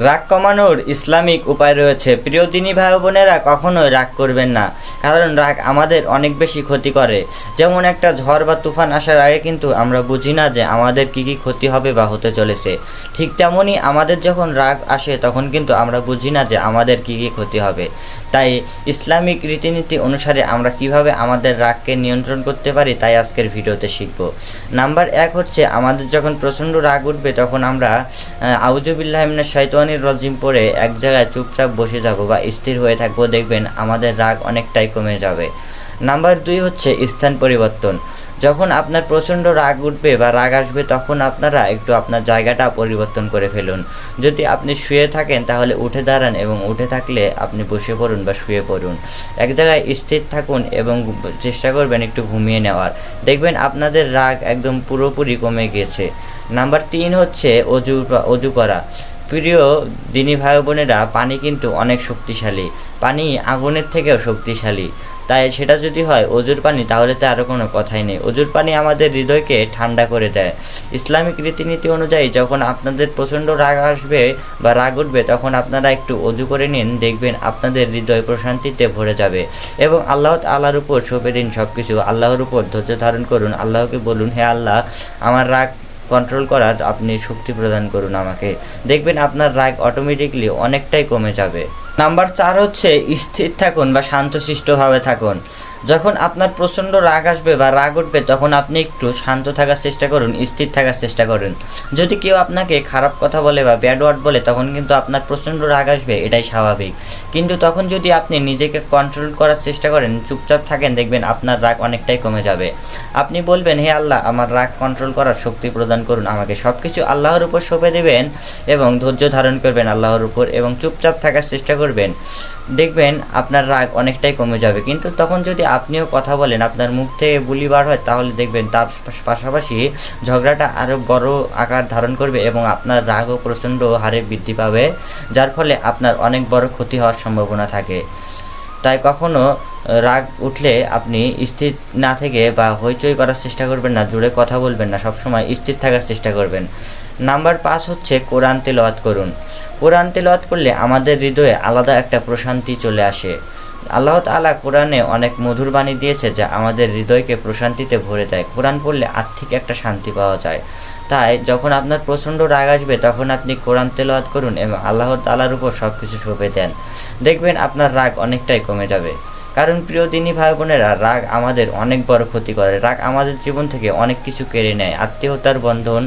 রাগ কমানোর ইসলামিক উপায় রয়েছে। প্রিয় দিনী ভাই বোনেরা, কখনোই রাগ করবেন না, কারণ রাগ আমাদের অনেক বেশি ক্ষতি করে। যেমন একটা ঝড় বা তুফান আসার আগে কিন্তু আমরা বুঝি না যে আমাদের কী কী ক্ষতি হবে বা হতে চলেছে। ঠিক তেমনই আমাদের যখন রাগ আসে তখন কিন্তু আমরা বুঝি না যে আমাদের কী কী ক্ষতি হবে। তাই ইসলামিক রীতিনীতি অনুসারে আমরা কিভাবে আমাদের রাগকে নিয়ন্ত্রণ করতে পারি তাই আজকের ভিডিওতে শিখব। নাম্বার 1 হচ্ছে, আমাদের যখন প্রচণ্ড রাগ উঠবে তখন আমরা আউযুবিল্লাহি মিনাশ শাইতানির রাজিম পড়ে এক জায়গায় চুপচাপ বসে যাব বা স্থির হয়ে থাকবো, দেখবেন আমাদের রাগ অনেকটাই কমে যাবে। নাম্বার 2 হচ্ছে স্থান পরিবর্তন। যখন আপনার প্রচণ্ড রাগ উঠবে বা রাগ আসবে তখন আপনারা একটু আপনার জায়গাটা পরিবর্তন করে ফেলুন। যদি আপনি শুয়ে থাকেন তাহলে উঠে দাঁড়ান, এবং উঠে থাকলে আপনি বসে পড়ুন বা শুয়ে পড়ুন। এক জায়গায় স্থির থাকুন এবং চেষ্টা করবেন একটু ঘুমিয়ে নেওয়ার, দেখবেন আপনাদের রাগ একদম পুরোপুরি কমে গিয়েছে। নাম্বার 3 হচ্ছে অজু করা। প্রিয় দিনী ভাই বোনেরা, পানি কিন্তু অনেক শক্তিশালী, পানি আগুনের থেকেও শক্তিশালী। তাই সেটা যদি হয় অজুর পানি, তাহলে তো আরও কোনো কথাই নেই। অজুর পানি আমাদের হৃদয়কে ঠান্ডা করে দেয়। ইসলামিক রীতিনীতি অনুযায়ী যখন আপনাদের প্রচণ্ড রাগ আসবে বা রাগ উঠবে তখন আপনারা একটু অজু করে নিন, দেখবেন আপনাদের হৃদয় প্রশান্তিতে ভরে যাবে। এবং আল্লাহ তাআলার উপর সঁপে দিন সব কিছু। আল্লাহর উপর ধৈর্য ধারণ করুন, আল্লাহকে বলুন, হে আল্লাহ, আমার রাগ কন্ট্রোল করার আপনি শক্তি প্রদান করুন আমাকে, দেখবেন আপনার রাগ অটোমেটিকলি অনেকটাই কমে যাবে। নাম্বার 4 হচ্ছে, স্থির থাকুন বা শান্তশিষ্টভাবে থাকুন। যখন আপনার প্রচণ্ড রাগ আসবে বা রাগ উঠবে তখন আপনি একটু শান্ত থাকার চেষ্টা করুন, স্থির থাকার চেষ্টা করুন। যদি কেউ আপনাকে খারাপ কথা বলে বা ব্যাড ওয়ার্ড বলে তখন কিন্তু আপনার প্রচণ্ড রাগ আসবে, এটাই স্বাভাবিক। কিন্তু তখন যদি আপনি নিজেকে কন্ট্রোল করার চেষ্টা করেন, চুপচাপ থাকেন, দেখবেন আপনার রাগ অনেকটাই কমে যাবে। আপনি বলবেন, হে আল্লাহ, আমার রাগ কন্ট্রোল করার শক্তি প্রদান করুন আমাকে। সব কিছু আল্লাহর উপর সঁপে দেবেন এবং ধৈর্য ধারণ করবেন আল্লাহর উপর এবং চুপচাপ থাকার চেষ্টা করবেন, দেখবেন আপনার রাগ অনেকটাই কমে যাবে। কিন্তু তখন যদি আপনিও কথা বলেন, আপনার মুখ থেকে বুলি বার হয়, তাহলে দেখবেন তার পাশাপাশি ঝগড়াটা আরও বড় আকার ধারণ করবে এবং আপনার রাগও প্রচণ্ড হারে বৃদ্ধি পাবে, যার ফলে আপনার অনেক বড় ক্ষতি হওয়ার সম্ভাবনা থাকে। তাই কখনো রাগ উঠলে আপনি স্থির না থেকে বা হইচই করার চেষ্টা করবেন না, জোরে কথা বলবেন না, সবসময় স্থির থাকার চেষ্টা করবেন। নাম্বার 5 হচ্ছে, কোরআন তেলাওয়াত করুন। কোরআন তেলাওয়াত করলে আমাদের হৃদয়ে আলাদা একটা প্রশান্তি চলে আসে। আল্লাহ তাআলা কোরআনে অনেক মধুর বাণী দিয়েছে যা আমাদের হৃদয়কে প্রশান্তিতে ভরে দেয়। কোরআন পড়লে আত্মিক একটা শান্তি পাওয়া যায়। তাই যখন আপনার প্রচণ্ড রাগ আসবে তখন আপনি কোরআন তেলাওয়াত করুন এবং আল্লাহ তাআলার উপর সব কিছু সঁপে দেন, দেখবেন আপনার রাগ অনেকটাই কমে যাবে। কারণ প্রিয় দিনী ভাই বোনেরা, রাগ আমাদের অনেক বড় ক্ষতি করে। রাগ আমাদের জীবন থেকে অনেক কিছু কেড়ে নেয়, আত্মীয়তার বন্ধন,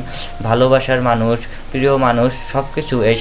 ভালোবাসার মানুষ, প্রিয় মানুষ, সব কিছু এই